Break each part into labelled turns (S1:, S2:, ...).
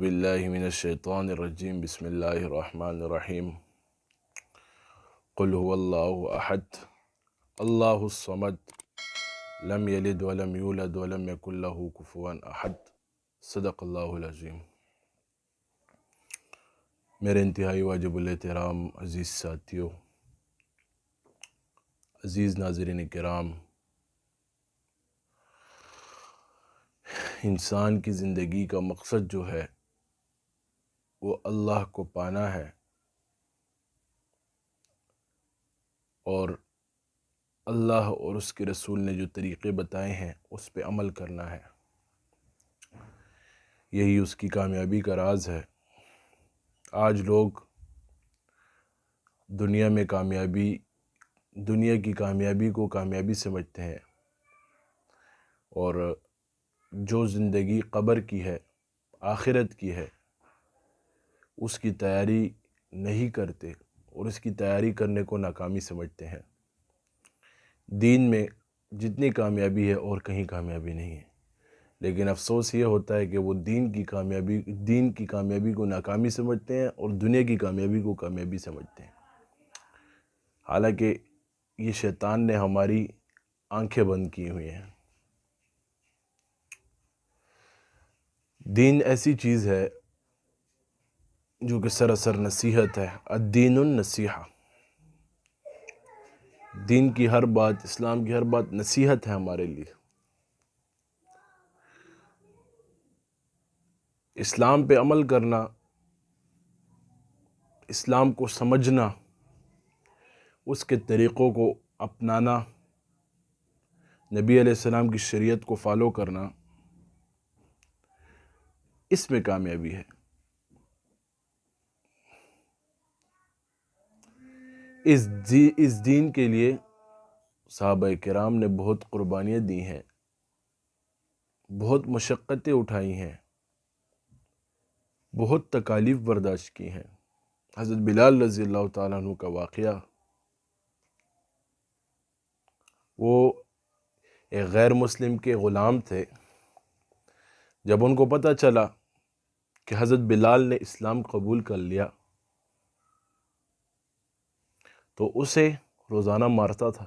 S1: باللہ من الشیطان الرجیم بسم اللہ الرحمن الرحیم قل هو اللہ احد اللہ الصمد لم یلد ولم یولد ولم یکن له کفوا احد صدق اللہ العظیم۔ میرے انتہائی واجب الاحترام عزیز ساتھیوں، عزیز ناظرین کرام، انسان کی زندگی کا مقصد جو ہے وہ اللہ کو پانا ہے اور اللہ اور اس کے رسول نے جو طریقے بتائے ہیں اس پہ عمل کرنا ہے۔ یہی اس کی کامیابی کا راز ہے۔ آج لوگ دنیا کی کامیابی کو کامیابی سمجھتے ہیں اور جو زندگی قبر کی ہے، آخرت کی ہے، اس کی تیاری نہیں کرتے اور اس کی تیاری کرنے کو ناکامی سمجھتے ہیں۔ دین میں جتنی کامیابی ہے اور کہیں کامیابی نہیں ہے، لیکن افسوس یہ ہوتا ہے کہ وہ دین کی کامیابی کو ناکامی سمجھتے ہیں اور دنیا کی کامیابی کو کامیابی سمجھتے ہیں۔ حالانکہ یہ شیطان نے ہماری آنکھیں بند کی ہوئی ہیں۔ دین ایسی چیز ہے جو کہ سراسر نصیحت ہے۔ الدین النصیحہ، دین کی ہر بات، اسلام کی ہر بات نصیحت ہے ہمارے لیے۔ اسلام پہ عمل کرنا، اسلام کو سمجھنا، اس کے طریقوں کو اپنانا، نبی علیہ السلام کی شریعت کو فالو کرنا، اس میں کامیابی ہے۔ اس دین کے لیے صحابہ کرام نے بہت قربانیاں دی ہیں، بہت مشقتیں اٹھائی ہیں، بہت تکالیف برداشت کی ہیں۔ حضرت بلال رضی اللہ تعالیٰ عنہ کا واقعہ، وہ ایک غیر مسلم کے غلام تھے۔ جب ان کو پتہ چلا کہ حضرت بلال نے اسلام قبول کر لیا تو اسے روزانہ مارتا تھا،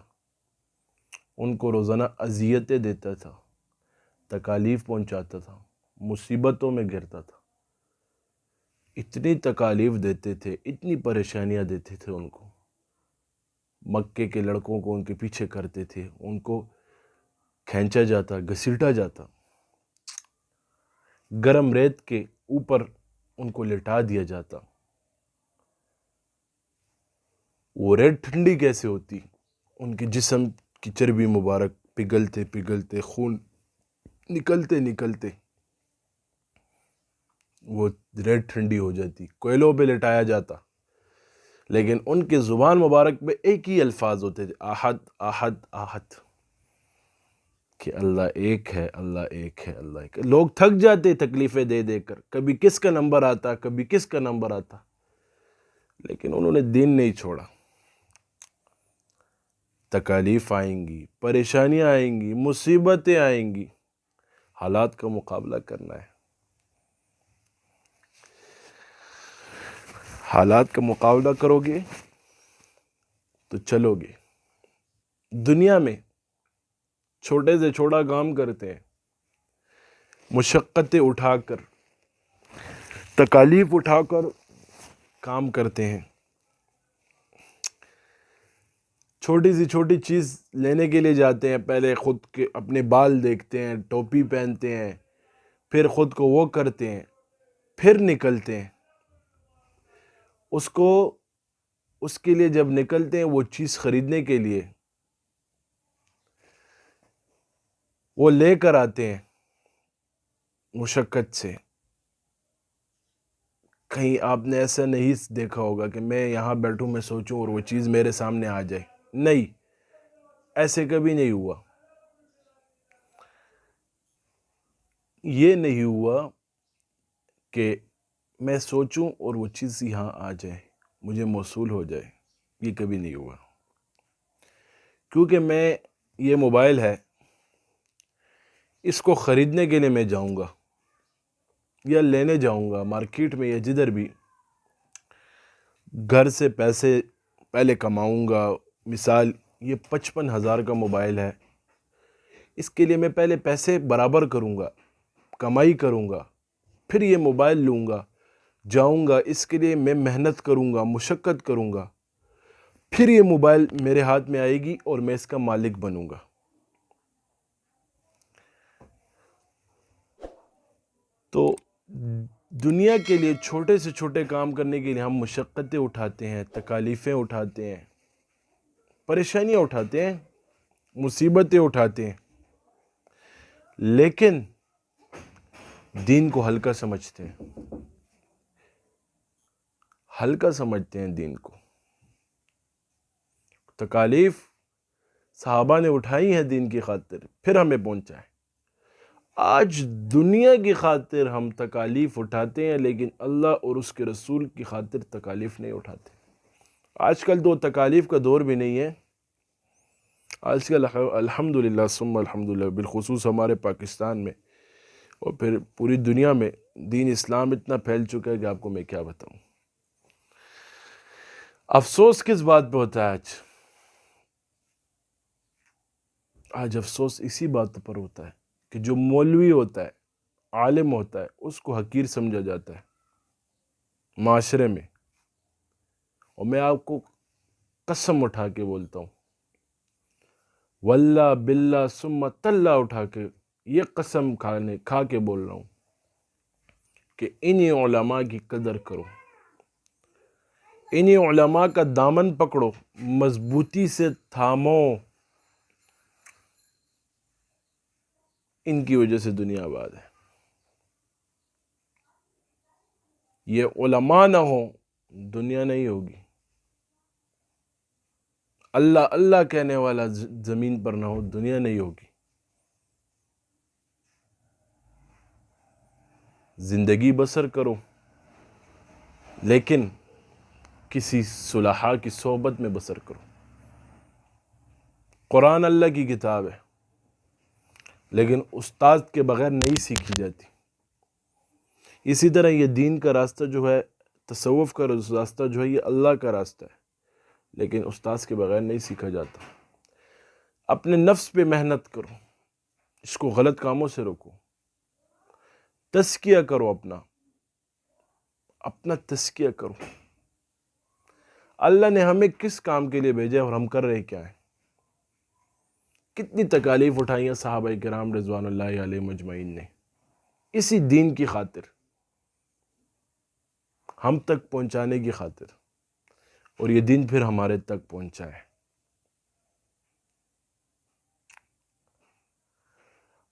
S1: ان کو روزانہ اذیتیں دیتا تھا، تکالیف پہنچاتا تھا، مصیبتوں میں گرتا تھا۔ اتنی تکالیف دیتے تھے، اتنی پریشانیاں دیتے تھے ان کو۔ مکے کے لڑکوں کو ان کے پیچھے کرتے تھے، ان کو کھینچا جاتا، گھسیٹا جاتا، گرم ریت کے اوپر ان کو لٹا دیا جاتا۔ وہ ریت ٹھنڈی کیسے ہوتی؟ ان کے جسم کی چربی مبارک پگھلتے پگھلتے، خون نکلتے وہ ریت ٹھنڈی ہو جاتی، کوئلوں پہ لٹایا جاتا، لیکن ان کے زبان مبارک پہ ایک ہی الفاظ ہوتے تھے، احد احد احد، کہ اللہ ایک ہے، اللہ ایک ہے، اللہ ایک ہے۔ لوگ تھک جاتے تکلیفیں دے دے کر، کبھی کس کا نمبر آتا، کبھی کس کا نمبر آتا، لیکن انہوں نے دین نہیں چھوڑا۔ تکالیف آئیں گی، پریشانیاں آئیں گی، مصیبتیں آئیں گی، حالات کا مقابلہ کرنا ہے۔ حالات کا مقابلہ کرو گے تو چلو گے۔ دنیا میں چھوٹے سے چھوٹا کام کرتے ہیں، مشقتیں اٹھا کر، تکالیف اٹھا کر کام کرتے ہیں۔ چھوٹی سی چھوٹی چیز لینے کے لیے جاتے ہیں، پہلے خود کے اپنے بال دیکھتے ہیں، ٹوپی پہنتے ہیں، پھر خود کو وہ کرتے ہیں، پھر نکلتے ہیں۔ اس کے لیے جب نکلتے ہیں وہ چیز خریدنے کے لیے، وہ لے کر آتے ہیں مشقت سے۔ کہیں آپ نے ایسا نہیں دیکھا ہوگا کہ میں یہاں بیٹھوں، میں سوچوں اور وہ چیز میرے سامنے آ جائے، نہیں، ایسے کبھی نہیں ہوا۔ یہ نہیں ہوا کہ میں سوچوں اور وہ چیز یہاں آ جائے، مجھے موصول ہو جائے، یہ کبھی نہیں ہوا۔ کیونکہ یہ موبائل ہے، اس کو خریدنے کے لیے میں جاؤں گا، یا لینے جاؤں گا مارکیٹ میں یا جدھر بھی، گھر سے پیسے پہلے کماؤں گا، مثال یہ 55,000 کا موبائل ہے، اس کے لیے میں پہلے پیسے برابر کروں گا، کمائی کروں گا، پھر یہ موبائل لوں گا، جاؤں گا، اس کے لیے میں محنت کروں گا، مشقت کروں گا، پھر یہ موبائل میرے ہاتھ میں آئے گی اور میں اس کا مالک بنوں گا۔ تو دنیا کے لیے چھوٹے سے چھوٹے کام کرنے کے لیے ہم مشقتیں اٹھاتے ہیں، تکالیفیں اٹھاتے ہیں، پریشانیاں اٹھاتے ہیں، مصیبتیں اٹھاتے ہیں، لیکن دین کو ہلکا سمجھتے ہیں، ہلکا سمجھتے ہیں دین کو۔ تکالیف صحابہ نے اٹھائی ہیں دین کی خاطر، پھر ہمیں پہنچا ہے۔ آج دنیا کی خاطر ہم تکالیف اٹھاتے ہیں، لیکن اللہ اور اس کے رسول کی خاطر تکالیف نہیں اٹھاتے۔ آج کل تو تکالیف کا دور بھی نہیں ہے، آج کل الحمدللہ ثم الحمدللہ، بالخصوص ہمارے پاکستان میں اور پھر پوری دنیا میں دین اسلام اتنا پھیل چکا ہے کہ آپ کو میں کیا بتاؤں۔ افسوس کس بات پہ ہوتا ہے آج افسوس اسی بات پر ہوتا ہے کہ جو مولوی ہوتا ہے، عالم ہوتا ہے، اس کو حقیر سمجھا جاتا ہے معاشرے میں۔ اور میں آپ کو قسم اٹھا کے بولتا ہوں، واللہ باللہ ثم تاللہ اٹھا کے یہ قسم کھا کے بول رہا ہوں کہ انہی علماء کی قدر کرو، انہی علماء کا دامن پکڑو، مضبوطی سے تھامو، ان کی وجہ سے دنیا آباد ہے۔ یہ علماء نہ ہو دنیا نہیں ہوگی، اللہ اللہ کہنے والا زمین پر نہ ہو دنیا نہیں ہوگی۔ زندگی بسر کرو لیکن کسی صلحاء کی صحبت میں بسر کرو۔ قرآن اللہ کی کتاب ہے، لیکن استاد کے بغیر نہیں سیکھی جاتی۔ اسی طرح یہ دین کا راستہ جو ہے، تصوف کا راستہ جو ہے، یہ اللہ کا راستہ ہے، لیکن استاد کے بغیر نہیں سیکھا جاتا۔ اپنے نفس پہ محنت کرو، اس کو غلط کاموں سے روکو، تزکیہ کرو، اپنا تزکیہ کرو۔ اللہ نے ہمیں کس کام کے لیے بھیجا ہے اور ہم کر رہے کیا ہیں؟ کتنی تکالیف اٹھائی ہیں صحابہ کرام رضوان اللہ علیہم اجمعین نے اسی دین کی خاطر، ہم تک پہنچانے کی خاطر، اور یہ دین پھر ہمارے تک پہنچا ہے۔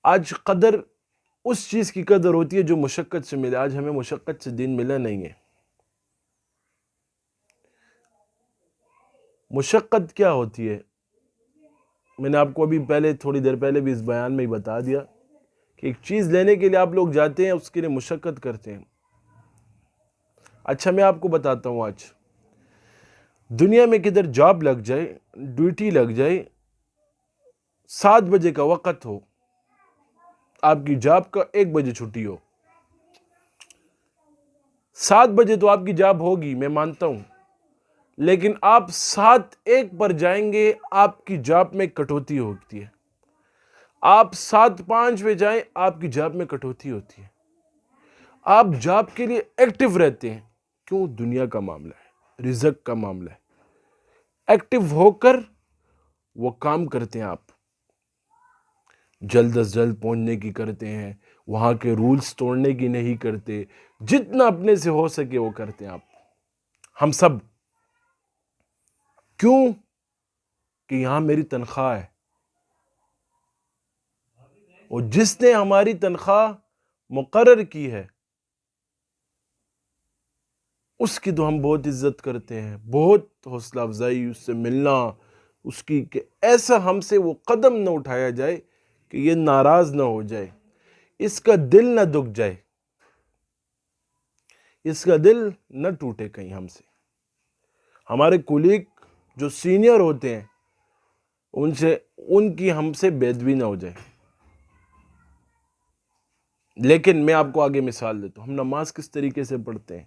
S1: آج قدر اس چیز کی قدر ہوتی ہے جو مشقت سے ملے۔ آج ہمیں مشقت سے دین ملا نہیں ہے۔ مشقت کیا ہوتی ہے؟ میں نے آپ کو ابھی تھوڑی دیر پہلے بھی اس بیان میں ہی بتا دیا کہ ایک چیز لینے کے لیے آپ لوگ جاتے ہیں، اس کے لیے مشقت کرتے ہیں۔ اچھا میں آپ کو بتاتا ہوں، آج دنیا میں کدھر جاب لگ جائے، ڈیوٹی لگ جائے، 7 بجے کا وقت ہو، آپ کی جاب کا 1 بجے چھٹی ہو، 7 بجے تو آپ کی جاب ہوگی، میں مانتا ہوں، لیکن آپ 7:01 پر جائیں گے، آپ کی جاب میں کٹوتی ہوتی ہے۔ آپ 7:05 پہ جائیں، آپ کی جاب میں کٹوتی ہوتی ہے۔ آپ جاب کے لیے ایکٹیو رہتے ہیں، کیوں؟ دنیا کا معاملہ ہے، رزق کا معاملہ ہے۔ ایکٹیو ہو کر وہ کام کرتے ہیں، آپ جلد از جلد پہنچنے کی کرتے ہیں، وہاں کے رولز توڑنے کی نہیں کرتے، جتنا اپنے سے ہو سکے وہ کرتے ہیں۔ آپ ہم سب کیوں؟ کہ یہاں میری تنخواہ ہے، اور جس نے ہماری تنخواہ مقرر کی ہے اس کی تو ہم بہت عزت کرتے ہیں، بہت حوصلہ افزائی، اس سے ملنا، اس کی کہ ایسا ہم سے وہ قدم نہ اٹھایا جائے کہ یہ ناراض نہ ہو جائے، اس کا دل نہ دکھ جائے، اس کا دل نہ ٹوٹے کہیں ہم سے۔ ہمارے کولیگ جو سینئر ہوتے ہیں، ان کی ہم سے بے ادبی نہ ہو جائے۔ لیکن میں آپ کو آگے مثال دیتا ہوں، ہم نماز کس طریقے سے پڑھتے ہیں،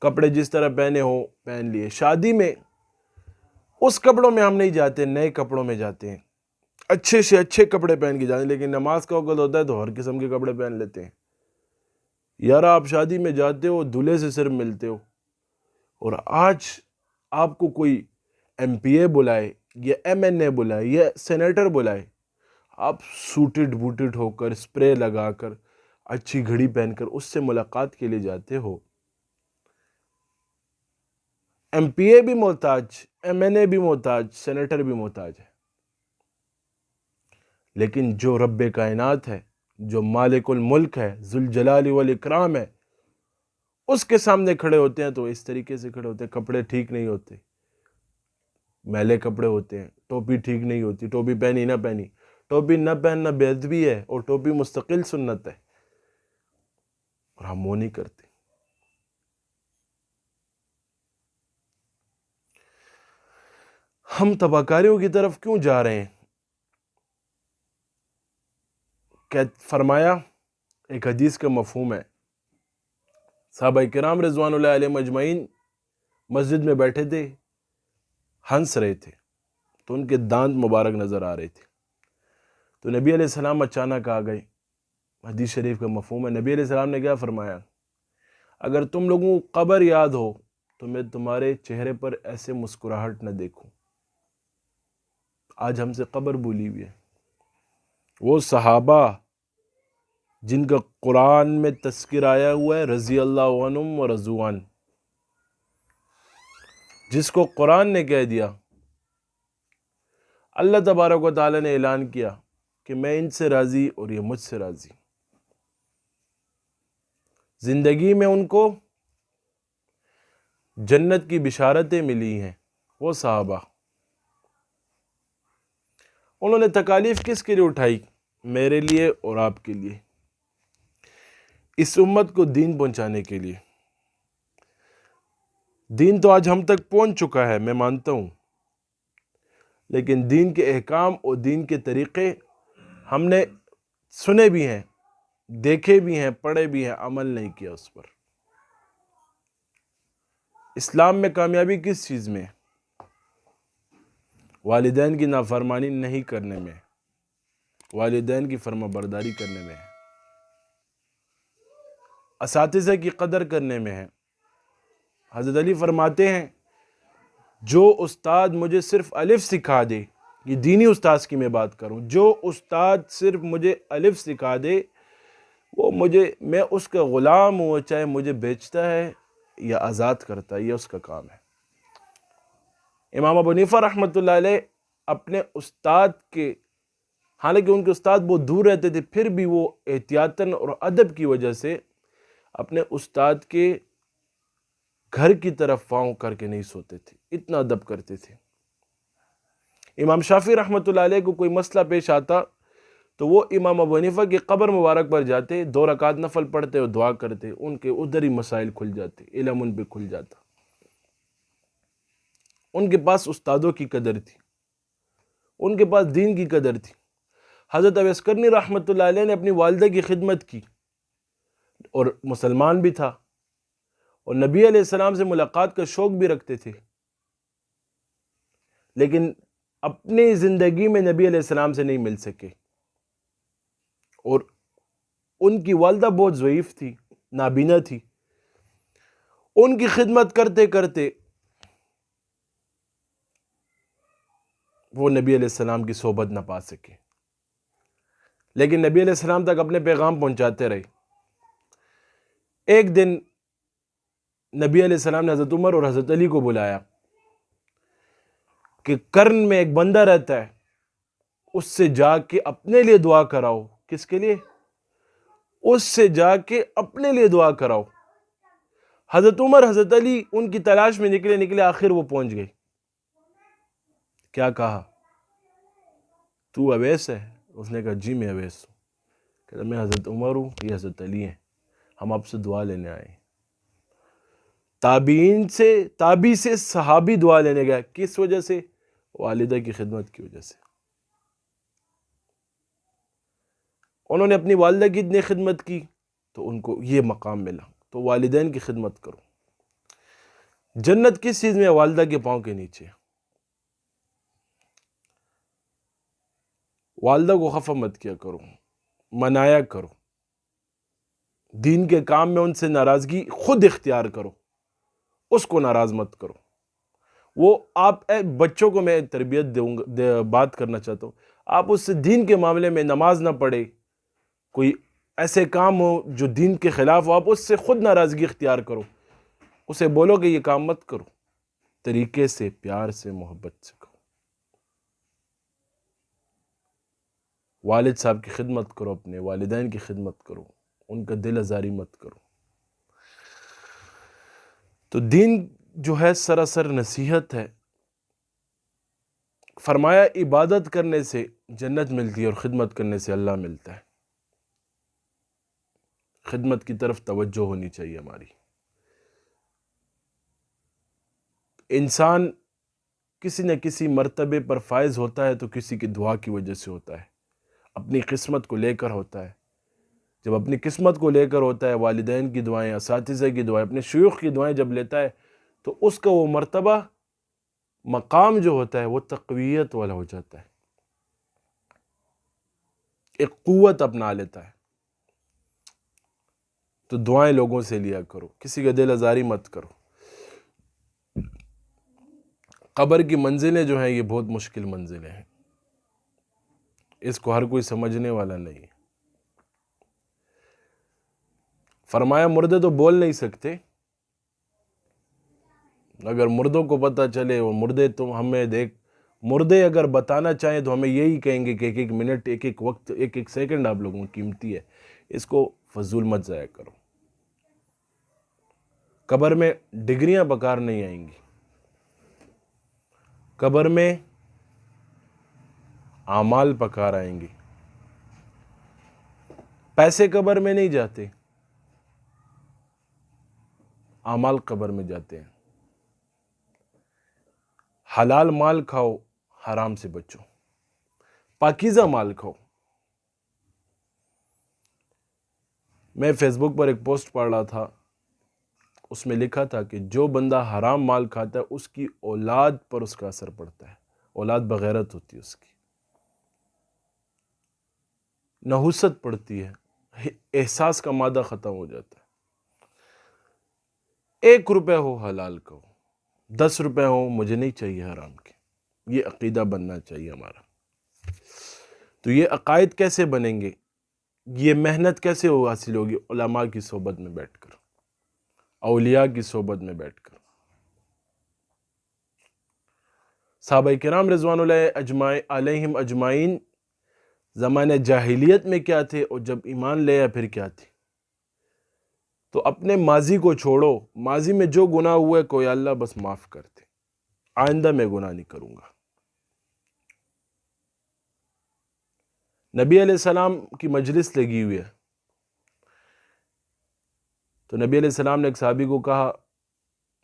S1: کپڑے جس طرح پہنے ہو پہن لیے، شادی میں اس کپڑوں میں ہم نہیں جاتے، نئے کپڑوں میں جاتے ہیں، اچھے سے اچھے کپڑے پہن کے جاتے ہیں، لیکن نماز کا وقت ہوتا ہے تو ہر قسم کے کپڑے پہن لیتے ہیں۔ یار آپ شادی میں جاتے ہو، دولہے سے صرف ملتے ہو، اور آج آپ کو کوئی ایم پی اے بلائے یا ایم این اے بلائے یا سینیٹر بلائے، آپ سوٹڈ بوٹڈ ہو کر، سپرے لگا کر، اچھی گھڑی پہن کر اس سے ملاقات کے لیے جاتے ہو۔ ایم پی اے بھی محتاج، ایم این اے بھی محتاج، سینیٹر بھی محتاج ہے، لیکن جو رب کائنات ہے، جو مالک الملک ہے، ذوالجلال والاکرام ہے، اس کے سامنے کھڑے ہوتے ہیں تو اس طریقے سے کھڑے ہوتے ہیں، کپڑے ٹھیک نہیں ہوتے، میلے کپڑے ہوتے ہیں، ٹوپی ٹھیک نہیں ہوتی، ٹوپی پہنی نہ پہنی، ٹوپی نہ پہننا بے ادبی ہے، اور ٹوپی مستقل سنت ہے، اور ہم وہ نہیں کرتے۔ ہم تباہکاریوں کی طرف کیوں جا رہے ہیں؟ فرمایا، ایک حدیث کا مفہوم ہے، صحابہ کرام رضوان اللہ علیہم اجمعین مسجد میں بیٹھے تھے، ہنس رہے تھے تو ان کے دانت مبارک نظر آ رہے تھے، تو نبی علیہ السلام اچانک آ گئے۔ حدیث شریف کا مفہوم ہے، نبی علیہ السلام نے کیا فرمایا، اگر تم لوگوں کو قبر یاد ہو تو میں تمہارے چہرے پر ایسے مسکراہٹ نہ دیکھوں۔ آج ہم سے قبر بھولی ہوئی ہے۔ وہ صحابہ جن کا قرآن میں تذکر آیا ہوا ہے، رضی اللہ عنہم و رضوا عنہ، جس کو قرآن نے کہہ دیا، اللہ تبارک و تعالی نے اعلان کیا کہ میں ان سے راضی اور یہ مجھ سے راضی۔ زندگی میں ان کو جنت کی بشارتیں ملی ہیں، وہ صحابہ، انہوں نے تکالیف کس کے لیے اٹھائی؟ میرے لیے اور آپ کے لیے، اس امت کو دین پہنچانے کے لیے۔ دین تو آج ہم تک پہنچ چکا ہے، میں مانتا ہوں، لیکن دین کے احکام اور دین کے طریقے ہم نے سنے بھی ہیں، دیکھے بھی ہیں، پڑھے بھی ہیں، عمل نہیں کیا اس پر۔ اسلام میں کامیابی کس چیز میں؟ والدین کی نافرمانی نہیں کرنے میں، والدین کی فرما برداری کرنے میں ہے، اساتذہ کی قدر کرنے میں ہے۔ حضرت علی فرماتے ہیں، جو استاد مجھے صرف الف سکھا دے، یہ دینی استاذ کی میں بات کروں، جو استاد صرف مجھے الف سکھا دے، وہ میں اس کا غلام ہوں، چاہے مجھے بیچتا ہے یا آزاد کرتا ہے، یہ اس کا کام ہے۔ امام ابو حنیفہ رحمۃ اللہ علیہ اپنے استاد کے، حالانکہ ان کے استاد بہت دور رہتے تھے، پھر بھی وہ احتیاطاً اور ادب کی وجہ سے اپنے استاد کے گھر کی طرف پاؤں کر کے نہیں سوتے تھے، اتنا ادب کرتے تھے۔ امام شافعی رحمۃ اللہ علیہ کو کوئی مسئلہ پیش آتا تو وہ امام ابو حنیفہ کی قبر مبارک پر جاتے، 2 رکعت نفل پڑھتے اور دعا کرتے، ان کے ادھر ہی مسائل کھل جاتے، علم ان پہ کھل جاتا۔ ان کے پاس استادوں کی قدر تھی، ان کے پاس دین کی قدر تھی۔ حضرت اویس کرنی رحمۃ اللہ علیہ نے اپنی والدہ کی خدمت کی، اور مسلمان بھی تھا، اور نبی علیہ السلام سے ملاقات کا شوق بھی رکھتے تھے، لیکن اپنی زندگی میں نبی علیہ السلام سے نہیں مل سکے، اور ان کی والدہ بہت ضعیف تھی، نابینا تھی، ان کی خدمت کرتے کرتے وہ نبی علیہ السلام کی صحبت نہ پا سکے، لیکن نبی علیہ السلام تک اپنے پیغام پہنچاتے رہے۔ ایک دن نبی علیہ السلام نے حضرت عمر اور حضرت علی کو بلایا کہ کرن میں ایک بندہ رہتا ہے، اس سے جا کے اپنے لیے دعا کراؤ۔ کس کے لیے؟ اس سے جا کے اپنے لیے دعا کراؤ۔ حضرت عمر حضرت علی ان کی تلاش میں نکلے، آخر وہ پہنچ گئے۔ کیا کہا؟ تو اویس ہے؟ اس نے کہا جی میں اویس ہوں۔ کہتا میں حضرت عمر ہوں، یہ حضرت علی ہیں، ہم آپ سے دعا لینے آئے ہیں۔ تابعی سے صحابی دعا لینے گیا، کس وجہ سے؟ والدہ کی خدمت کی وجہ سے۔ انہوں نے اپنی والدہ کی اتنی خدمت کی تو ان کو یہ مقام ملا. تو والدین کی خدمت کرو. جنت کس چیز میں؟ والدہ کے پاؤں کے نیچے. والدہ کو خفا مت کیا کرو، منایا کرو. دین کے کام میں ان سے ناراضگی خود اختیار کرو، اس کو ناراض مت کرو. وہ آپ بچوں کو میں تربیت بات کرنا چاہتا ہوں، آپ اس سے دین کے معاملے میں نماز نہ پڑھے، کوئی ایسے کام ہو جو دین کے خلاف ہو، آپ اس سے خود ناراضگی اختیار کرو. اسے بولو کہ یہ کام مت کرو. طریقے سے، پیار سے، محبت سے کرو. والد صاحب کی خدمت کرو، اپنے والدین کی خدمت کرو، ان کا دل آزاری مت کرو. تو دین جو ہے سراسر نصیحت ہے. فرمایا عبادت کرنے سے جنت ملتی ہے اور خدمت کرنے سے اللہ ملتا ہے. خدمت کی طرف توجہ ہونی چاہیے ہماری. انسان کسی نہ کسی مرتبے پر فائز ہوتا ہے تو کسی کی دعا کی وجہ سے ہوتا ہے، اپنی قسمت کو لے کر ہوتا ہے. جب اپنی قسمت کو لے کر ہوتا ہے، والدین کی دعائیں، اساتذہ کی دعائیں، اپنے شیوخ کی دعائیں جب لیتا ہے تو اس کا وہ مرتبہ، مقام جو ہوتا ہے وہ تقویت والا ہو جاتا ہے، ایک قوت اپنا لیتا ہے. تو دعائیں لوگوں سے لیا کرو، کسی کا دل آزاری مت کرو. قبر کی منزلیں جو ہیں یہ بہت مشکل منزلیں ہیں، اس کو ہر کوئی سمجھنے والا نہیں ہے. فرمایا مردے تو بول نہیں سکتے. اگر مردوں کو پتہ چلے، اور مردے اگر بتانا چاہیں تو ہمیں یہی کہیں گے کہ ایک ایک منٹ، ایک ایک وقت، ایک ایک سیکنڈ آپ لوگوں کی قیمتی ہے، اس کو فضول مت ضائع کرو. قبر میں ڈگریاں بکار نہیں آئیں گی. قبر میں اعمال بکار آئیں گے. پیسے قبر میں نہیں جاتے، اعمال قبر میں جاتے ہیں. حلال مال کھاؤ، حرام سے بچو، پاکیزہ مال کھاؤ. میں فیس بک پر ایک پوسٹ پڑھ رہا تھا، اس میں لکھا تھا کہ جو بندہ حرام مال کھاتا ہے اس کی اولاد پر اس کا اثر پڑتا ہے، اولاد بغیرت ہوتی ہے اس کی، نحوست پڑتی ہے، احساس کا مادہ ختم ہو جاتا ہے. 1 روپے ہو حلال کا ہو، 10 روپے ہو، مجھے نہیں چاہیے حرام کے. یہ عقیدہ بننا چاہیے ہمارا. تو یہ عقائد کیسے بنیں گے؟ یہ محنت کیسے حاصل ہوگی؟ علماء کی صحبت میں بیٹھ کر، اولیاء کی صحبت میں بیٹھ کر. صحابہ کرام رضوان اللہ علیہم اجمعین زمانہ جاہلیت میں کیا تھے اور جب ایمان لے آیا پھر کیا تھے. تو اپنے ماضی کو چھوڑو. ماضی میں جو گناہ ہوئے کوئی اللہ بس معاف کر دے، آئندہ میں گناہ نہیں کروں گا. نبی علیہ السلام کی مجلس لگی ہوئی ہے، تو نبی علیہ السلام نے ایک صحابی کو کہا،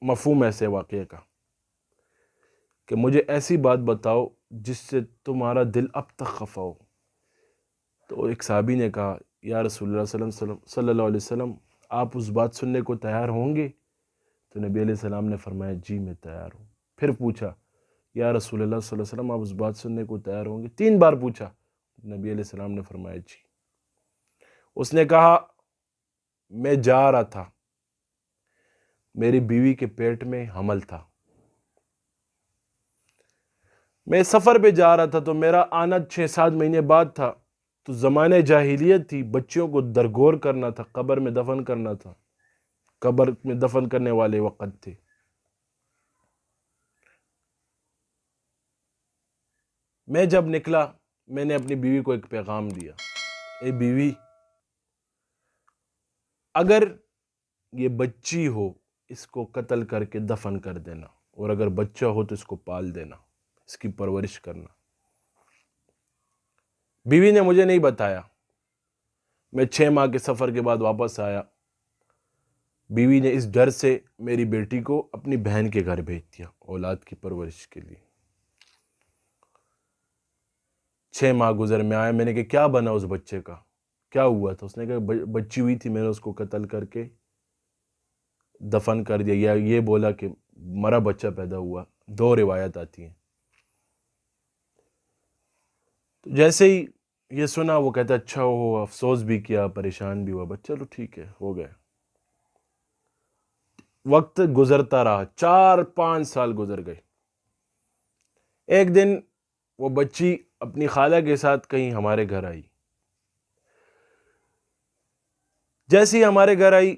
S1: مفہوم ایسے واقعے کا، کہ مجھے ایسی بات بتاؤ جس سے تمہارا دل اب تک خفا ہو. تو ایک صحابی نے کہا، یا رسول اللہ صلی اللہ علیہ وسلم، آپ اس بات سننے کو تیار ہوں گے؟ تو نبی علیہ السلام نے فرمایا، جی میں تیار ہوں. پھر پوچھا، یا رسول اللہ صلی اللہ علیہ وسلم، آپ اس بات سننے کو تیار ہوں گے؟ 3 بار پوچھا. نبی علیہ السلام نے فرمایا جی. اس نے کہا، میں جا رہا تھا، میری بیوی کے پیٹ میں حمل تھا، میں سفر پہ جا رہا تھا تو میرا آنا 6-7 مہینے بعد تھا. تو زمانہ جاہلیت تھی، بچیوں کو درگور کرنا تھا، قبر میں دفن کرنا تھا، قبر میں دفن کرنے والے وقت تھے. میں جب نکلا میں نے اپنی بیوی کو ایک پیغام دیا، اے بیوی، اگر یہ بچی ہو اس کو قتل کر کے دفن کر دینا، اور اگر بچہ ہو تو اس کو پال دینا، اس کی پرورش کرنا. بیوی نے مجھے نہیں بتایا. میں 6 ماہ کے سفر کے بعد واپس آیا. بیوی نے اس ڈر سے میری بیٹی کو اپنی بہن کے گھر بھیج دیا اولاد کی پرورش کے لیے. 6 ماہ گزر، میں آیا، میں نے کہا کیا بنا اس بچے کا؟ کیا ہوا تھا؟ اس نے کہا بچی ہوئی تھی، میں نے اس کو قتل کر کے دفن کر دیا، یا یہ بولا کہ مرا بچہ پیدا ہوا، 2 روایت آتی ہیں۔ تو جیسے ہی یہ سنا وہ کہتا اچھا ہو، افسوس بھی کیا، پریشان بھی ہوا، بس چلو ٹھیک ہے، ہو گیا۔ وقت گزرتا رہا، 4-5 سال گزر گئے۔ ایک دن وہ بچی اپنی خالہ کے ساتھ کہیں ہمارے گھر آئی۔ جیسے ہی ہمارے گھر آئی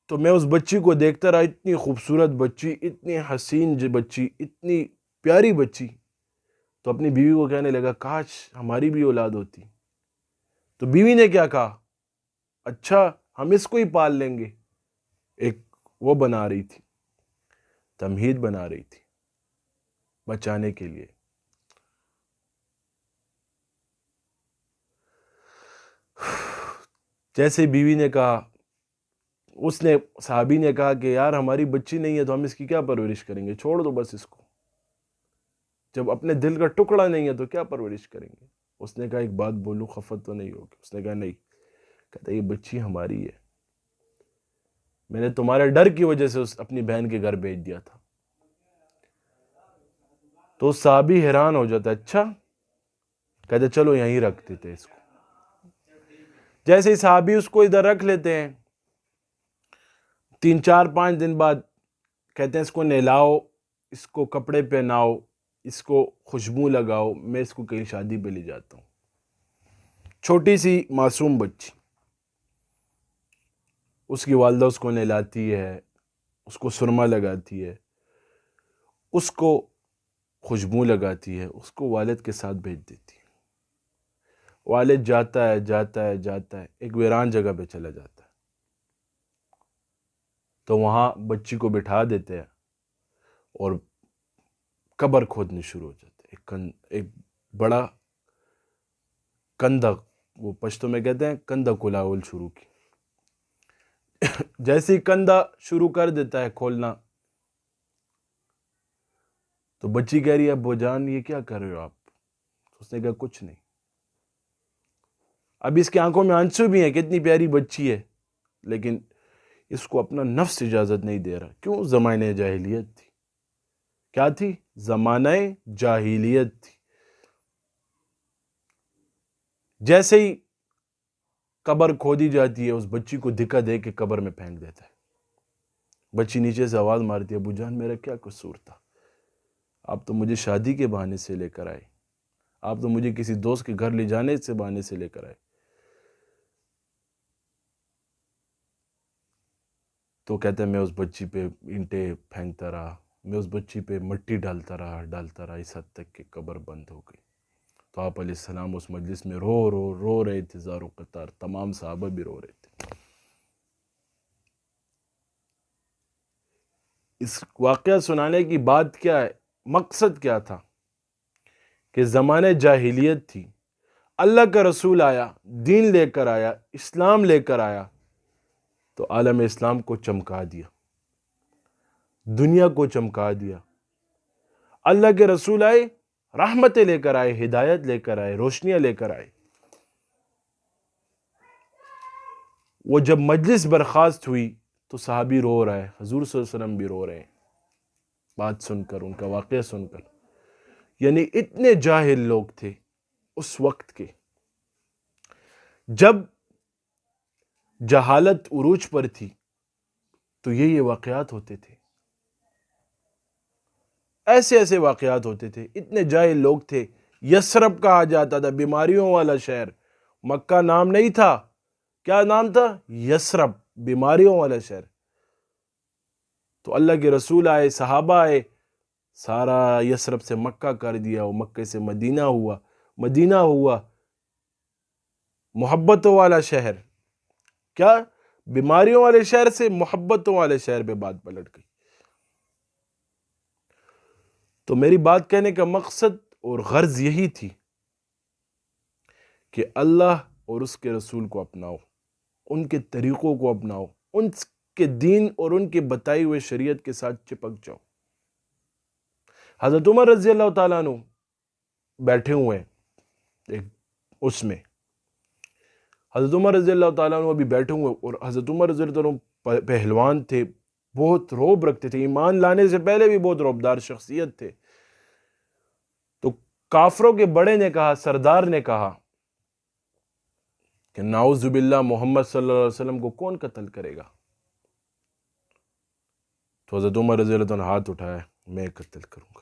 S1: تو میں اس بچی کو دیکھتا رہا، اتنی خوبصورت بچی، اتنی حسین بچی، اتنی پیاری بچی۔ تو اپنی بیوی کو کہنے لگا کاش ہماری بھی اولاد ہوتی۔ تو بیوی نے کیا کہا، اچھا ہم اس کو ہی پال لیں گے۔ ایک وہ بنا رہی تھی، تمہید بنا رہی تھی بچانے کے لیے۔ جیسے بیوی نے کہا، اس نے صحابی نے کہا کہ یار ہماری بچی نہیں ہے تو ہم اس کی کیا پرورش کریں گے، چھوڑ دو بس اس کو، جب اپنے دل کا ٹکڑا نہیں ہے تو کیا پرورش کریں گے۔ اس نے کہا ایک بات بولوں، خفت تو نہیں ہوگی؟ اس نے کہا نہیں۔ کہتا یہ بچی ہماری ہے، میں نے تمہارے ڈر کی وجہ سے اپنی بہن کے گھر بھیج دیا تھا۔ تو صحابی حیران ہو جاتا، اچھا؟ کہتے چلو یہیں رکھ دیتے اس کو۔ جیسے ہی صحابی اس کو ادھر رکھ لیتے ہیں، 3-4-5 دن بعد کہتے ہیں اس کو نہلاؤ، اس کو کپڑے پہناؤ، اس کو خوشبو لگاؤ، میں اس کو کہیں شادی پہ لے جاتا ہوں۔ چھوٹی سی معصوم بچی، اس کی والدہ اس کو نہلاتی ہے، اس کو سرما لگاتی ہے، اس کو خوشبو لگاتی ہے، اس کو والد کے ساتھ بھیج دیتی ہے۔ والد جاتا ہے جاتا ہے جاتا ہے، ایک ویران جگہ پہ چلا جاتا ہے، تو وہاں بچی کو بٹھا دیتے ہیں اور قبر کھودنے شروع ہو جاتے ہیں۔ ایک بڑا کندہ، وہ پشتو میں کہتے ہیں کندہ کلاول شروع کی۔ جیسے ہی کندہ شروع کر دیتا ہے کھولنا، تو بچی کہہ رہی ہے ابو جان یہ کیا کر رہے ہو آپ؟ اس نے کہا کچھ نہیں۔ اب اس کی آنکھوں میں آنسو بھی ہیں، کتنی پیاری بچی ہے، لیکن اس کو اپنا نفس اجازت نہیں دے رہا۔ کیوں؟ زمانہ جاہلیت تھی۔ کیا تھی؟ زمانہ جاہلیت تھی۔ جیسے ہی قبر کھودی جاتی ہے، اس بچی کو دھکا دے کے قبر میں پھینک دیتا ہے۔ بچی نیچے سے آواز مارتی ہے ابو جان میرا کیا قصور تھا؟ آپ تو مجھے شادی کے بہانے سے لے کر آئے، آپ تو مجھے کسی دوست کے گھر لے جانے سے بہانے سے لے کر آئے۔ تو کہتے ہیں میں اس بچی پہ اینٹیں پھینکتا رہا، میں اس بچی پہ مٹی ڈالتا رہا، اس حد تک کہ قبر بند ہو گئی۔ تو آپ علیہ السلام اس مجلس میں رو رہے تھے، زار و قطار، تمام صحابہ بھی رو رہے تھے۔ اس واقعہ سنانے کی بات کیا ہے، مقصد کیا تھا؟ کہ زمانہ جاہلیت تھی، اللہ کا رسول آیا، دین لے کر آیا، اسلام لے کر آیا، تو عالم اسلام کو چمکا دیا، دنیا کو چمکا دیا۔ اللہ کے رسول آئے، رحمتیں لے کر آئے، ہدایت لے کر آئے، روشنیاں لے کر آئے۔ وہ جب مجلس برخاست ہوئی تو صحابی رو رہا ہے، حضور صلی اللہ علیہ وسلم بھی رو رہے ہیں، بات سن کر، ان کا واقعہ سن کر۔ یعنی اتنے جاہل لوگ تھے اس وقت کے، جب جہالت عروج پر تھی تو یہ واقعات ہوتے تھے، ایسے واقعات ہوتے تھے۔ اتنے جاہل لوگ تھے۔ یثرب کہا جاتا تھا، بیماریوں والا شہر۔ مکہ نام نہیں تھا، کیا نام تھا؟ یثرب، بیماریوں والا شہر۔ تو اللہ کے رسول آئے، صحابہ آئے، سارا یثرب سے مکہ کر دیا، وہ مکہ سے مدینہ ہوا، مدینہ ہوا محبتوں والا شہر۔ کیا؟ بیماریوں والے شہر سے محبتوں والے شہر پہ بات پلٹ گئی۔ تو میری بات کہنے کا مقصد اور غرض یہی تھی کہ اللہ اور اس کے رسول کو اپناؤ، ان کے طریقوں کو اپناؤ، ان کے دین اور ان کے بتائی ہوئے شریعت کے ساتھ چپک جاؤ۔ حضرت عمر رضی اللہ تعالیٰ عنہ بیٹھے ہوئے ایک اس میں، حضرت عمر رضی اللہ تعالیٰ عنہ ابھی بیٹھے ہوئے، اور حضرت عمر رضی اللہ عنہ پہلوان تھے، بہت روب رکھتے تھے، ایمان لانے سے پہلے بھی بہت روبدار شخصیت تھے۔ تو کافروں کے بڑے نے کہا، سردار نے کہا کہ نعوذ باللہ محمد صلی اللہ علیہ وسلم کو کون قتل کرے گا؟ تو حضرت عمر رضی اللہ عنہ ہاتھ اٹھایا، میں قتل کروں گا۔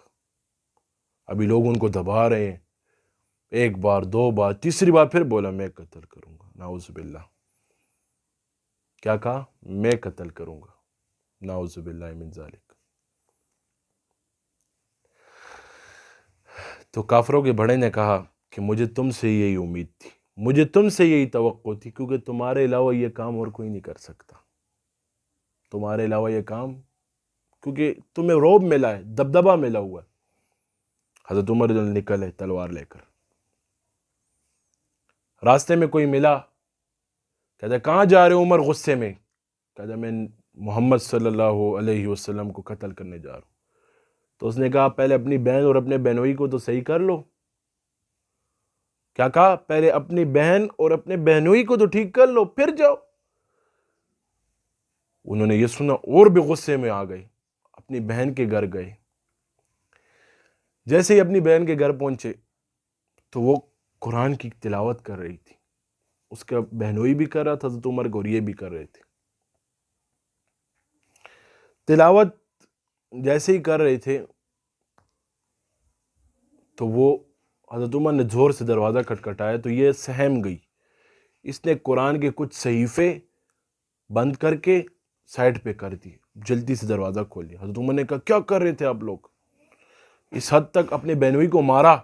S1: ابھی لوگ ان کو دبا رہے ہیں، ایک بار، دو بار، تیسری بار پھر بولا میں قتل کروں گا، نعوذ باللہ۔ کیا کہا؟ میں قتل کروں گا، نعوذ باللہ من ذالک۔ تو کافروں کے بڑے نے کہا کہ مجھے تم سے یہی امید تھی، مجھے تم سے یہی توقع تھی، کیونکہ تمہارے علاوہ یہ کام اور کوئی نہیں کر سکتا، تمہارے علاوہ یہ کام، کیونکہ تمہیں روب ملا ہے، دبدبہ ملا ہوا ہے۔ حضرت عمر نکلے تلوار لے کر، راستے میں کوئی ملا، کہتا کہاں جا رہے عمر؟ غصے میں کہتا میں محمد صلی اللہ علیہ وسلم کو قتل کرنے جا رہا ہوں۔ تو اس نے کہا پہلے اپنی بہن اور اپنے بہنوئی کو تو صحیح کر لو۔ کیا کہا؟ پہلے اپنی بہن اور اپنے بہنوئی کو تو ٹھیک کر لو، پھر جاؤ۔ انہوں نے یہ سنا اور بھی غصے میں آ گئے، اپنی بہن کے گھر گئے۔ جیسے ہی اپنی بہن کے گھر پہنچے تو وہ قرآن کی تلاوت کر رہی تھی، اس کا بہنوئی بھی کر رہا تھا، حضرت عمر کو یہ بھی کر رہے تھے۔ تلاوت جیسے ہی کر رہے تھے تو وہ حضرت عمر نے زور سے دروازہ کھٹکھٹایا تو یہ سہم گئی، اس نے قرآن کے کچھ صحیفے بند کر کے سائڈ پہ کر دی، جلدی سے دروازہ کھول لیا۔ حضرت عمر نے کہا کیا کر رہے تھے آپ لوگ؟ اس حد تک اپنے بہنوئی کو مارا،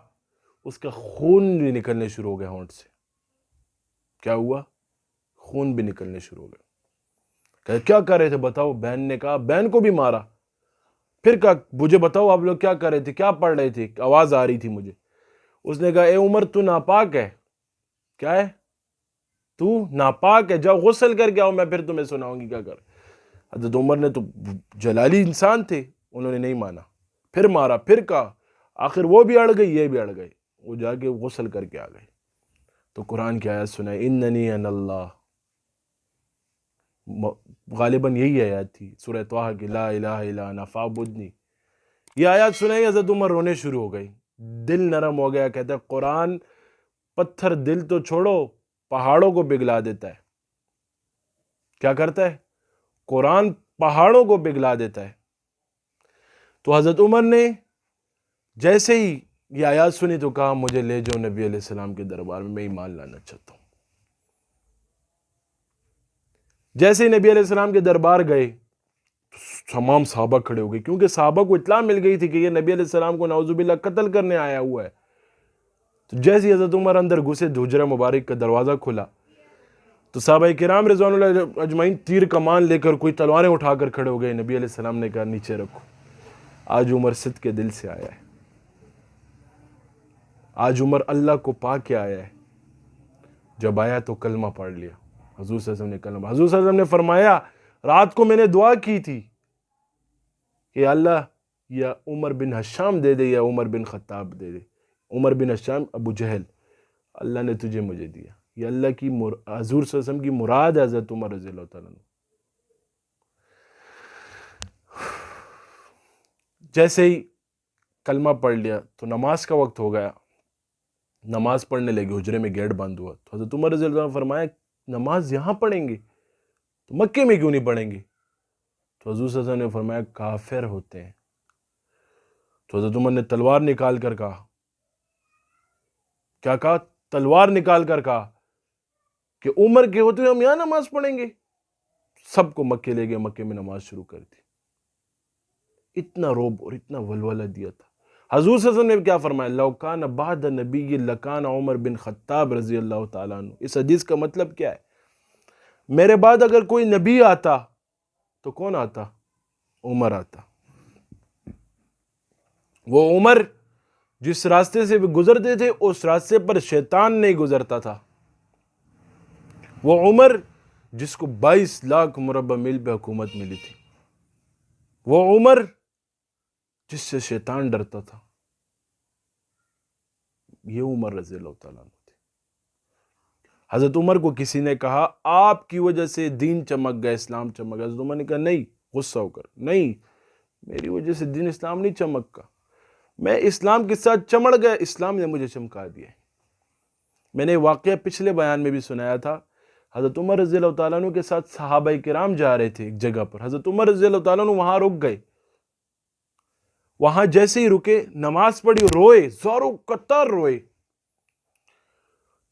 S1: اس کا خون بھی نکلنے شروع ہو گیا ہونٹ سے۔ کیا ہوا؟ خون بھی نکلنے شروع ہو گیا۔ کہ کیا کر رہے تھے بتاؤ؟ بہن نے کہا بہن کو بھی مارا۔ پھر کہا مجھے بتاؤ آپ لوگ کیا کر رہے تھے، کیا پڑھ رہے تھے؟ آواز آ رہی تھی مجھے۔ اس نے کہا اے عمر تو ناپاک ہے۔ کیا ہے؟ تو ناپاک ہے، جاؤ غسل کر کے آؤ، میں پھر تمہیں سناؤں گی کیا کر۔ حضرت عمر نے تو جلالی انسان تھے، انہوں نے نہیں مانا، پھر مارا، پھر کہا، آخر وہ بھی اڑ گئی، یہ بھی اڑ گئے، وہ جا کے غسل کر کے آ گئے۔ تو قرآن کی آیت سنائے، اننی ان اللہ، غالباً یہی آیات تھی سورہ طٰہٰ کی، لا الہ الا انا فاعبدنی۔ یہ آیات سنائی، حضرت عمر رونے شروع ہو گئی، دل نرم ہو گیا۔ کہتا ہے قرآن پتھر دل تو چھوڑو، پہاڑوں کو پگھلا دیتا ہے۔ کیا کرتا ہے؟ قرآن پہاڑوں کو پگھلا دیتا ہے۔ تو حضرت عمر نے جیسے ہی یہ آیات سنی تو کہا مجھے لے جاؤ نبی علیہ السلام کے دربار میں ایمان لانا چاہتا ہوں۔ جیسے ہی نبی علیہ السلام کے دربار گئے تمام صحابہ کھڑے ہو گئے، کیونکہ صحابہ کو اطلاع مل گئی تھی کہ یہ نبی علیہ السلام کو نعوذ باللہ قتل کرنے آیا ہوا ہے۔ تو جیسے ہی حضرت عمر اندر گھسے، حجرہ مبارک کا دروازہ کھلا تو صحابہ کرام رضوان اللہ اجمعین تیر کمان لے کر، کوئی تلواریں اٹھا کر کھڑے ہو گئے۔ نبی علیہ السلام نے کہا نیچے رکھو، آج عمر صدق کے دل سے آیا ہے، آج عمر اللہ کو پا کے آیا ہے۔ جب آیا تو کلمہ پڑھ لیا، حضور صلی اللہ علیہ وسلم نے کلمہ، حضور صلی اللہ علیہ وسلم نے فرمایا رات کو میں نے دعا کی تھی کہ اللہ یا عمر بن ہشام دے دے یا عمر بن خطاب دے دے، عمر بن ہشام ابو جہل، اللہ نے تجھے مجھے دیا۔ یہ اللہ کی حضور صلی اللہ علیہ وسلم کی مراد ہے حضرت عمر رضی اللہ تعالیٰ عنہ۔ جیسے ہی کلمہ پڑھ لیا تو نماز کا وقت ہو گیا، نماز پڑھنے لگے، حجرے میں گیٹ بند ہوا تو حضرت عمر رضی اللہ عنہ نے فرمایا نماز یہاں پڑھیں گے تو مکے میں کیوں نہیں پڑھیں گے؟ تو حضور صلی اللہ علیہ وسلم نے فرمایا کافر ہوتے ہیں۔ تو حضرت عمر نے تلوار نکال کر کہا، کیا کہا؟ تلوار نکال کر کہا کہ عمر کے ہوتے ہوئے ہم یہاں نماز پڑھیں گے؟ سب کو مکے لے گئے، مکے میں نماز شروع کر دی۔ اتنا روب اور اتنا ولولہ دیا تھا۔ حضور صلی اللہ علیہ وسلم نے کیا فرمایا؟ لو کان بعد نبی لکان عمر بن خطاب رضی اللہ تعالیٰ عنہ۔ اس حدیث کا مطلب کیا ہے؟ میرے بعد اگر کوئی نبی آتا تو کون آتا؟ عمر آتا۔ وہ عمر جس راستے سے بھی گزرتے تھے اس راستے پر شیطان نہیں گزرتا تھا۔ وہ عمر جس کو 22 لاکھ مربع میل پہ حکومت ملی تھی، وہ عمر جس سے شیطان ڈرتا تھا، یہ عمر رضی اللہ تعالیٰ عنہ تھے۔ حضرت عمر کو کسی نے کہا آپ کی وجہ سے دین چمک گیا، اسلام چمک گیا۔ حضرت عمر نے کہا نہیں، غصہ ہو کر، نہیں، میری وجہ سے دین اسلام نہیں چمکا، میں اسلام کے ساتھ چمڑ گیا، اسلام نے مجھے چمکا دیا۔ میں نے واقعہ پچھلے بیان میں بھی سنایا تھا، حضرت عمر رضی اللہ تعالیٰ عنہ کے ساتھ صحابہ کرام جا رہے تھے ایک جگہ پر، حضرت عمر رضی اللہ تعالیٰ عنہ وہاں رک گئے، وہاں جیسے ہی رکے نماز پڑھی، روئے، زوروں قطار روئے۔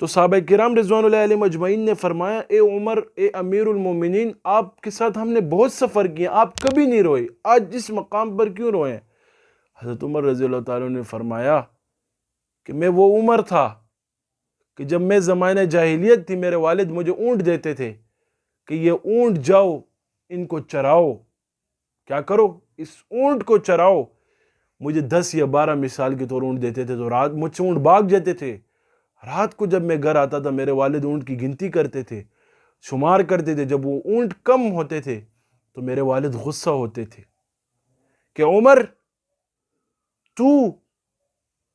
S1: تو صحابہ کرام رضوان اللہ علیہ مجمعین نے فرمایا، اے عمر، اے امیر المومنین، آپ کے ساتھ ہم نے بہت سفر کیا، آپ کبھی نہیں روئے، آج جس مقام پر کیوں روئے ہیں؟ حضرت عمر رضی اللہ تعالیٰ نے فرمایا کہ میں وہ عمر تھا کہ جب میں زمانہ جاہلیت تھی، میرے والد مجھے اونٹ دیتے تھے کہ یہ اونٹ جاؤ، ان کو چراؤ، کیا کرو، اس اونٹ کو چراؤ۔ مجھے 10 یا 12 مثال کے طور اونٹ دیتے تھے، تو رات مجھ سے اونٹ بھاگ جاتے تھے۔ رات کو جب میں گھر آتا تھا، میرے والد اونٹ کی گنتی کرتے تھے، شمار کرتے تھے، جب وہ اونٹ کم ہوتے تھے تو میرے والد غصہ ہوتے تھے کہ عمر، تو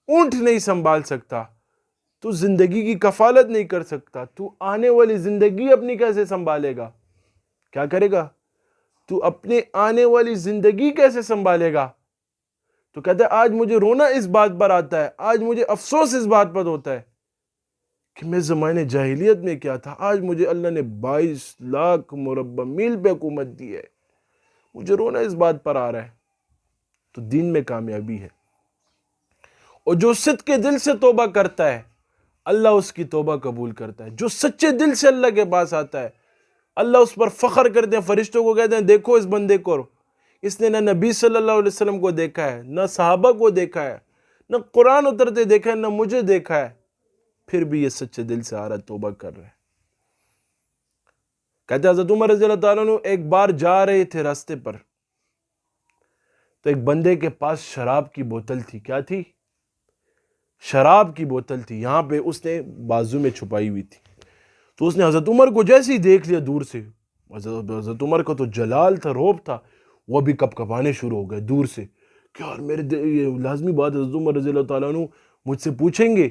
S1: اونٹ نہیں سنبھال سکتا، تو زندگی کی کفالت نہیں کر سکتا، تو آنے والی زندگی اپنی کیسے سنبھالے گا؟ کیا کرے گا؟ تو اپنے آنے والی زندگی کیسے سنبھالے گا؟ تو کہتا ہے آج مجھے رونا اس بات پر آتا ہے، آج مجھے افسوس اس بات پر ہوتا ہے کہ میں زمانے جاہلیت میں کیا تھا، آج مجھے اللہ نے 22 لاکھ مربع میل پہ حکومت دی ہے، مجھے رونا اس بات پر آ رہا ہے۔ تو دین میں کامیابی ہے، اور جو صدق کے دل سے توبہ کرتا ہے اللہ اس کی توبہ قبول کرتا ہے۔ جو سچے دل سے اللہ کے پاس آتا ہے اللہ اس پر فخر کرتے ہیں، فرشتوں کو کہتے ہیں دیکھو اس بندے کو، اس نے نہ نبی صلی اللہ علیہ وسلم کو دیکھا ہے، نہ صحابہ کو دیکھا ہے، نہ قرآن اترتے دیکھا ہے، نہ مجھے دیکھا ہے، پھر بھی یہ سچے دل سے آ رہا ہے، توبہ کر رہے ہیں۔ کہتے ہیں حضرت عمر رضی اللہ تعالیٰ عنہ ایک بار جا رہے تھے راستے پر، تو ایک بندے کے پاس شراب کی بوتل تھی۔ کیا تھی؟ شراب کی بوتل تھی، یہاں پہ اس نے بازو میں چھپائی ہوئی تھی۔ تو اس نے حضرت عمر کو جیسے ہی دیکھ لیا دور سے، حضرت عمر کا تو جلال تھا، روب تھا، وہ بھی کپ کپانے شروع ہو گئے دور سے کہ یار یہ لازمی بات ہے، حضرت عمر رضی اللہ تعالیٰ عنہ مجھ سے پوچھیں گے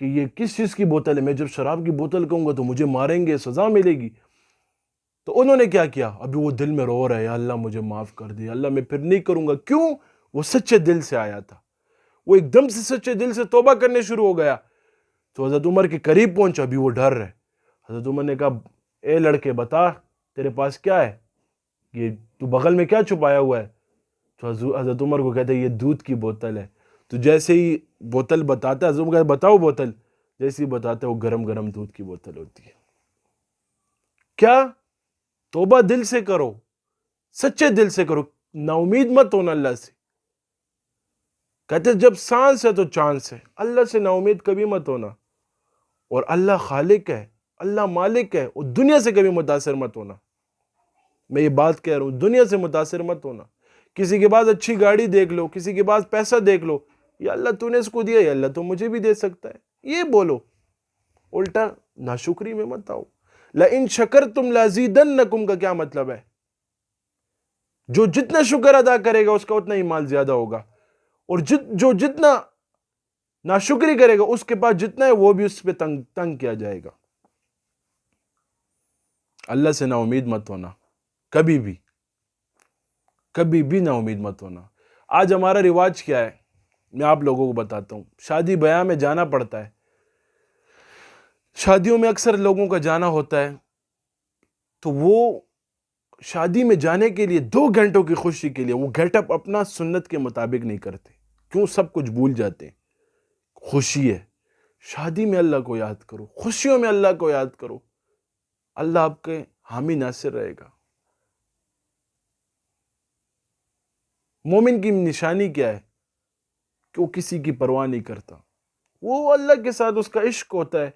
S1: کہ یہ کس چیز کی بوتل ہے، میں جب شراب کی بوتل کہوں گا تو مجھے ماریں گے، سزا ملے گی۔ تو انہوں نے کیا کیا؟ ابھی وہ دل میں رو رہا ہے، یا اللہ مجھے معاف کر دے، اللہ میں پھر نہیں کروں گا۔ کیوں؟ وہ سچے دل سے آیا تھا، وہ ایک دم سے سچے دل سے توبہ کرنے شروع ہو گیا۔ تو حضرت عمر کے قریب پہنچا، ابھی وہ ڈر رہے۔ حضرت عمر نے کہا اے لڑکے بتا تیرے پاس کیا ہے، یہ تو بغل میں کیا چھپایا ہوا ہے؟ تو حضرت عمر کو کہتے ہیں یہ دودھ کی بوتل ہے۔ تو جیسے ہی بوتل بتاتا ہے، حضرت عمر کہتے ہیں بتاؤ بوتل، جیسے ہی بتاتا ہے وہ گرم گرم دودھ کی بوتل ہوتی ہے۔ کیا؟ توبہ دل سے کرو، سچے دل سے کرو، نا امید مت ہونا اللہ سے۔ کہتے ہیں جب سانس ہے تو چانس ہے، اللہ سے نا امید کبھی مت ہونا، اور اللہ خالق ہے، اللہ مالک ہے، اور دنیا سے کبھی متاثر مت ہونا۔ میں یہ بات کہہ رہا ہوں، دنیا سے متاثر مت ہونا۔ کسی کے پاس اچھی گاڑی دیکھ لو، کسی کے پاس پیسہ دیکھ لو، یا اللہ تو نے اس کو دیا، یا اللہ تو مجھے بھی دے سکتا ہے، یہ بولو، الٹا ناشکری میں مت آؤ۔ لَإِن شَكَرْتُمْ لَأَزِيدَنَّكُمْ کا کیا مطلب ہے؟ جو جتنا شکر ادا کرے گا اس کا اتنا ہی مال زیادہ ہوگا، اور جو جتنا ناشکری کرے گا اس کے پاس جتنا ہے وہ بھی اس پہ تنگ کیا جائے گا۔ اللہ سے نا امید مت ہونا، کبھی بھی نا امید مت ہونا۔ آج ہمارا رواج کیا ہے میں آپ لوگوں کو بتاتا ہوں، شادی بیاہ میں جانا پڑتا ہے، شادیوں میں اکثر لوگوں کا جانا ہوتا ہے، تو وہ شادی میں جانے کے لیے 2 گھنٹوں کی خوشی کے لیے وہ گیٹ اپ اپنا سنت کے مطابق نہیں کرتے، کیوں؟ سب کچھ بھول جاتے ہیں۔ خوشی ہے، شادی میں اللہ کو یاد کرو، خوشیوں میں اللہ کو یاد کرو، اللہ آپ کے حامی ناصر رہے گا۔ مومن کی نشانی کیا ہے؟ کہ وہ کسی کی پرواہ نہیں کرتا، وہ اللہ کے ساتھ اس کا عشق ہوتا ہے،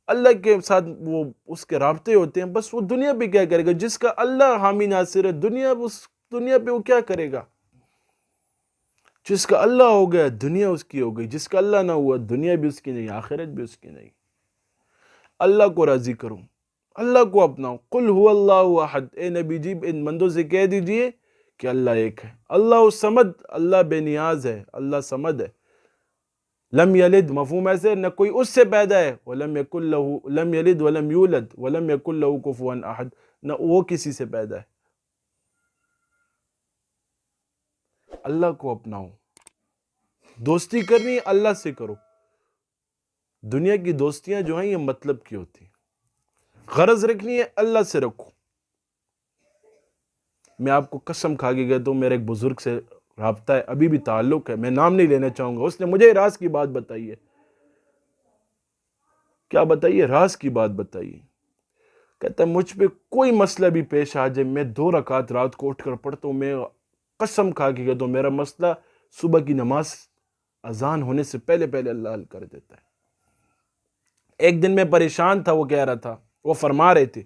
S1: اللہ کے ساتھ وہ اس کے رابطے ہوتے ہیں، بس وہ دنیا پہ کیا کرے گا؟ جس کا اللہ حامی ناصر ہے، اس دنیا پہ وہ کیا کرے گا؟ جس کا اللہ ہو گیا دنیا اس کی ہو گئی، جس کا اللہ نہ ہوا دنیا بھی اس کی نہیں، آخرت بھی اس کی نہیں۔ اللہ کو راضی کرو، اللہ کو اپناؤ۔ قل هو اللہ احد، اے نبی جی ان بندوں سے کہہ دیجئے کہ اللہ ایک ہے، اللہ الصمد، اللہ بے نیاز ہے، اللہ صمد ہے۔ لم یلد مفہوم ایسے نہ کوئی اس سے پیدا ہے، ولم یکن لہ لم یلد ولم یولد ولم یکن لہ کفوا احد، نہ وہ کسی سے پیدا ہے۔ اللہ کو اپناؤ، دوستی کرنی ہے اللہ سے کرو۔ دنیا کی دوستیاں جو ہیں یہ مطلب کی ہوتی ہیں، غرض رکھنی ہے اللہ سے رکھو۔ میں آپ کو قسم کھا کے کہتا ہوں، میرے ایک بزرگ سے رابطہ ہے، ابھی بھی تعلق ہے، میں نام نہیں لینا چاہوں گا، اس نے مجھے راز کی بات بتائی ہے۔ کیا بتائیے؟ راز کی بات بتائیے۔ کہتا ہے مجھ پہ کوئی مسئلہ بھی پیش آ جائے، میں 2 رکعت رات کو اٹھ کر پڑھتا ہوں، میں قسم کھا کے کہتا ہوں میرا مسئلہ صبح کی نماز اذان ہونے سے پہلے پہلے اللہ حل کر دیتا ہے۔ ایک دن میں پریشان تھا، وہ کہہ رہا تھا، وہ فرما رہے تھے،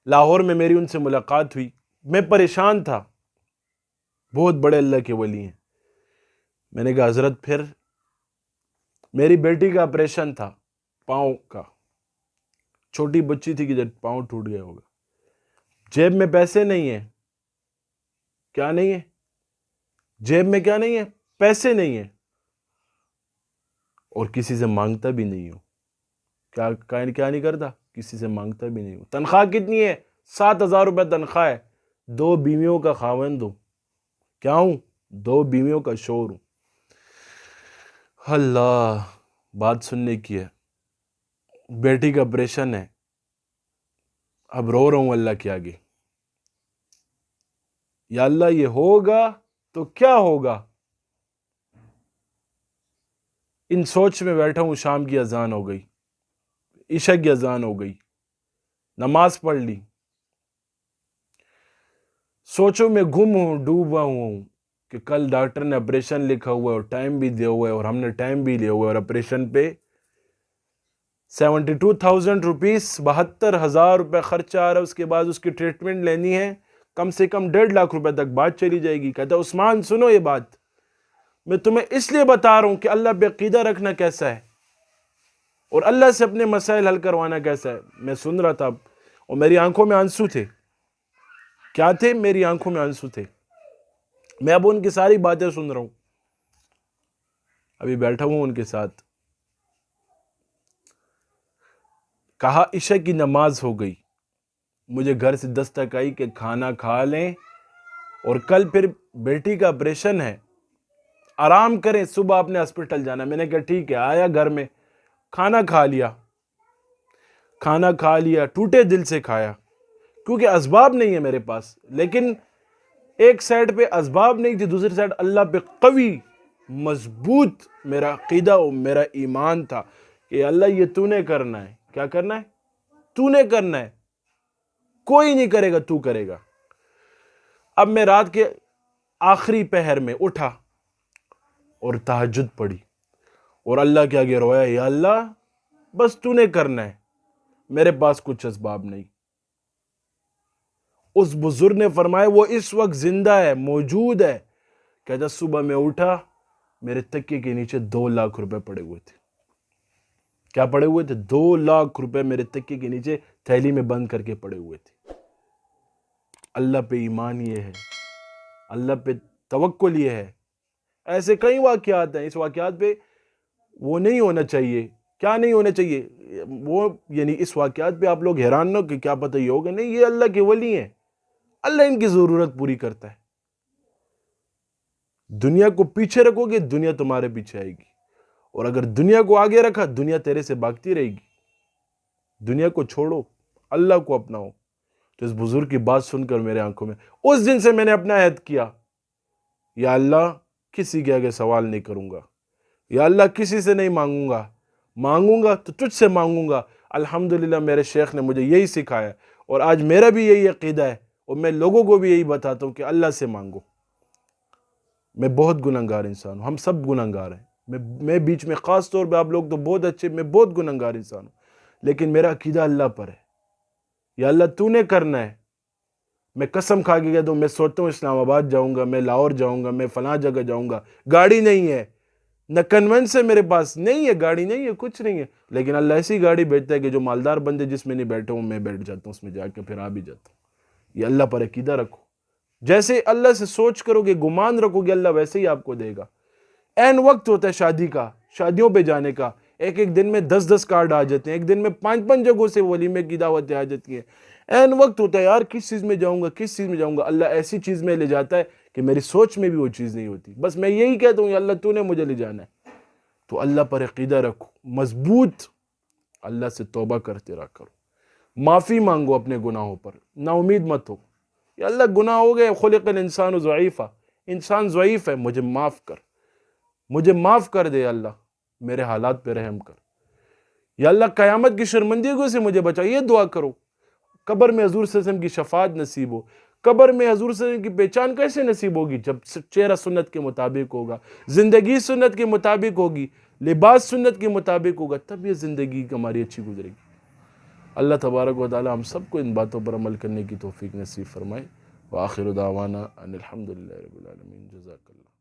S1: لاہور میں میری ان سے ملاقات ہوئی، میں پریشان تھا، بہت بڑے اللہ کے ولی ہیں۔ میں نے کہا حضرت پھر؟ میری بیٹی کا آپریشن تھا پاؤں کا، چھوٹی بچی تھی کہ جب پاؤں ٹوٹ گیا ہوگا، جیب میں پیسے نہیں ہیں۔ کیا نہیں ہے؟ جیب میں کیا نہیں ہے؟ پیسے نہیں ہیں، اور کسی سے مانگتا بھی نہیں ہوں۔ کیا نہیں کرتا؟ کسی سے مانگتا بھی نہیں ہوں۔ تنخواہ کتنی ہے؟ 7,000 روپے تنخواہ ہے، 2 بیویوں کا خاوند ہوں۔ کیا ہوں؟ 2 بیویوں کا شوہر ہوں۔ اللہ، بات سننے کی ہے، بیٹی کا آپریشن ہے، اب رو رہا ہوں اللہ کے آگے، یا اللہ یہ ہوگا تو کیا ہوگا؟ ان سوچ میں بیٹھا ہوں، شام کی اذان ہو گئی، عشاء کی اذان ہو گئی، نماز پڑھ لی، سوچو میں گم ہوں، ڈوبا ہوں کہ کل ڈاکٹر نے آپریشن لکھا ہوا ہے اور ٹائم بھی دیا ہوا ہے، اور ہم نے ٹائم بھی لیا ہوا ہے، اور آپریشن پہ 72,000 روپیز، 72,000 روپے خرچہ آ رہا ہے، اس کے بعد اس کی ٹریٹمنٹ لینی ہے، کم سے کم 1.5 لاکھ روپے تک بات چلی جائے گی۔ کہتا ہے عثمان سنو یہ بات، میں تمہیں اس لیے بتا رہا ہوں کہ اللہ پہ عقیدہ رکھنا کیسا ہے اور اللہ سے اپنے مسائل حل کروانا کیسا ہے۔ میں سن رہا تھا اور میری آنکھوں میں آنسو تھے۔ کیا تھے؟ میری آنکھوں میں آنسو تھے۔ میں اب ان کی ساری باتیں سن رہا ہوں، ابھی بیٹھا ہوں ان کے ساتھ۔ کہا عشاء کی نماز ہو گئی، مجھے گھر سے دستک آئی کہ کھانا کھا لیں اور کل پھر بیٹی کا آپریشن ہے، آرام کریں، صبح آپ نے ہاسپٹل جانا۔ میں نے کہا ٹھیک ہے، آیا گھر میں، کھانا کھا لیا، ٹوٹے دل سے کھایا، کیونکہ اسباب نہیں ہے میرے پاس، لیکن ایک سائڈ پہ اسباب نہیں تھی، دوسری سائڈ اللہ پہ قوی مضبوط میرا عقیدہ و میرا ایمان تھا کہ اللہ یہ تو نے کرنا ہے۔ کیا کرنا ہے؟ تو نے کرنا ہے، کوئی نہیں کرے گا، تو کرے گا۔ اب میں رات کے آخری پہر میں اٹھا اور تہجد پڑھی اور اللہ کے آگے رویا، یا اللہ بس تو نے کرنا ہے، میرے پاس کچھ اسباب نہیں۔ اس بزرگ نے فرمایا، وہ اس وقت زندہ ہے، موجود ہے، کہتا صبح میں اٹھا، میرے تکیے کے نیچے 2 لاکھ روپے پڑے ہوئے تھے۔ کیا پڑے ہوئے تھے؟ 2 لاکھ روپے میرے تکیے کے نیچے تھیلی میں بند کر کے پڑے ہوئے تھے۔ اللہ پہ ایمان یہ ہے، اللہ پہ توکل یہ ہے۔ ایسے کئی واقعات ہیں، اس واقعات پہ وہ نہیں ہونا چاہیے۔ کیا نہیں ہونا چاہیے؟ وہ یعنی اس واقعات پہ آپ لوگ حیران نہ ہو کہ کیا پتہ یہ ہوگا، نہیں، یہ اللہ کے ولی ہیں، اللہ ان کی ضرورت پوری کرتا ہے۔ دنیا کو پیچھے رکھو گے، دنیا تمہارے پیچھے آئے گی، اور اگر دنیا کو آگے رکھا، دنیا تیرے سے بھاگتی رہے گی۔ دنیا کو چھوڑو، اللہ کو اپناؤ۔ تو اس بزرگ کی بات سن کر میرے آنکھوں میں، اس دن سے میں نے اپنا عہد کیا، یا اللہ کسی کے آگے سوال نہیں کروں گا، یا اللہ کسی سے نہیں مانگوں گا تو تجھ سے مانگوں گا۔ الحمدللہ میرے شیخ نے مجھے یہی سکھایا، اور آج میرا بھی یہی عقیدہ ہے، اور میں لوگوں کو بھی یہی بتاتا ہوں کہ اللہ سے مانگو۔ میں بہت گنہگار انسان ہوں، ہم سب گنہگار ہیں، میں بیچ میں، خاص طور پہ آپ لوگ تو بہت اچھے، میں بہت گنہگار انسان ہوں، لیکن میرا عقیدہ اللہ پر ہے۔ یا اللہ تو نے کرنا ہے۔ میں قسم کھا کے کہتا ہوں، میں سوچتا ہوں اسلام آباد جاؤں گا، میں لاہور جاؤں گا، میں فلاں جگہ جاؤں گا، گاڑی نہیں ہے، نہ کنونس ہے، میرے پاس نہیں ہے، گاڑی نہیں ہے، کچھ نہیں ہے، لیکن اللہ ایسی گاڑی بھیجتا ہے کہ جو مالدار بندے جس میں نہیں بیٹھا ہوں میں بیٹھ جاتا ہوں، اس میں جا کے پھر آ بھی جاتا ہوں۔ یہ اللہ پر عقیدہ رکھو، جیسے اللہ سے سوچ کرو گے، گمان رکھو گے، اللہ ویسے ہی آپ کو دے گا۔ این وقت ہوتا ہے شادی کا، شادیوں پہ جانے کا، ایک ایک دن میں 10 کارڈ آ جاتے ہیں، ایک دن میں 5 جگہوں سے ولیمے کی دعوتیں آ جاتی ہیں۔ این وقت ہوتا ہے یار کس چیز میں جاؤں گا، کس چیز میں جاؤں گا، اللہ ایسی چیز میں لے جاتا ہے کہ میری سوچ میں بھی وہ چیز نہیں ہوتی، بس میں یہی کہتا ہوں یا اللہ تو نے مجھے لے جانا ہے۔ تو اللہ پر عقیدہ رکھو مضبوط، اللہ سے توبہ کرتے رہا کرو، معافی مانگو اپنے گناہوں پر، نا امید مت ہو یا اللہ گناہ ہو گئے، خلق الانسان ضعیفا، انسان ضعیف ہے، مجھے معاف کر، مجھے معاف کر دے اللہ، میرے حالات پہ رحم کر، یا اللہ قیامت کی شرمندگیوں سے مجھے بچا۔ یہ دعا کرو، قبر میں حضور صلی اللہ علیہ وسلم کی شفاعت نصیب ہو۔ قبر میں حضور صلی اللہ علیہ وسلم کی پہچان کیسے نصیب ہوگی؟ جب چہرہ سنت کے مطابق ہوگا، زندگی سنت کے مطابق ہوگی، لباس سنت کے مطابق ہوگا، تب یہ زندگی ہماری اچھی گزرے گی۔ اللہ تبارک و تعالی ہم سب کو ان باتوں پر عمل کرنے کی توفیق نصیب فرمائے۔ وآخر دعوانا ان الحمدللہ رب العالمین۔ جزاک اللہ۔